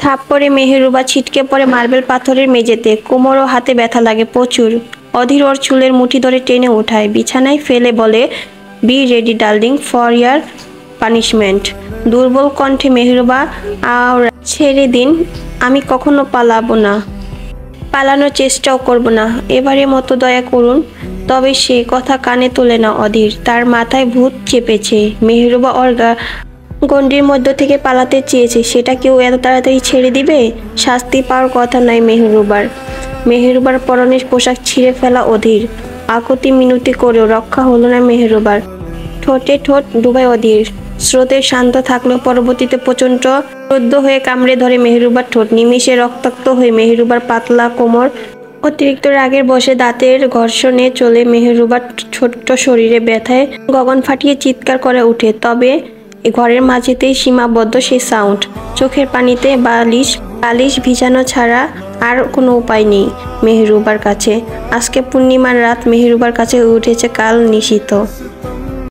থাপ্পড়ে মেহেরুবা ছিটকে পড়ে মার্বেল পাথরের মেঝেতে। কোমর ও হাতে ব্যথা লাগে প্রচুর। অধীর ওর চুলের মুঠি ধরে টেনে ওঠায়, বিছানায় ফেলে বলে, be ready darling for your punishment. দুর্বল কণ্ঠে মেহেরুবা ছেড়ে দিন, আমি কখনো পালাবো না, পালানোর চেষ্টাও করব না, এবারের মতো দয়া করুন। তবে সে কথা কানে তোলে না অধীর, তার মাথায় ভূত চেপেছে। মেহেরুবা ওর গণ্ডির মধ্য থেকে পালাতে চেয়েছে, সেটা কেউ এত তাড়াতাড়ি ছেড়ে দিবে? শাস্তি পাওয়ার কথা নয় মেহেরুবার পরনের পোশাক ছিঁড়ে ফেলা অধীর। আকুতি মিনতি করেও রক্ষা হলো না মেহেরুবার। ঠোঁটে ঠোঁট ডুবায় অধীর। স্রোতে শান্ত থাকলেও পরবর্তীতে প্রচণ্ড ক্রুদ্ধ হয়ে কামড়ে ধরে মেহেরুবার ঠোঁট। নিমিষে রক্তাক্ত হয়ে মেহেরুবার পাতলা কোমর অতিরিক্ত রাগের বশে দাঁতের ঘর্ষণে চলে মেহেরুবার ছোট্ট শরীরে ব্যথায় গগন ফাটিয়ে চিৎকার করে ওঠে। তবে ঘরের মাঝেতেই সীমাবদ্ধ সে সাউন্ড। চোখের পানিতে বালিশ ভিজানো ছাড়া আর কোনো উপায় নেই মেহেরুবার কাছে। আজকে পূর্ণিমার রাত মেহেরুবার কাছে উঠেছে কাল নিশীথ।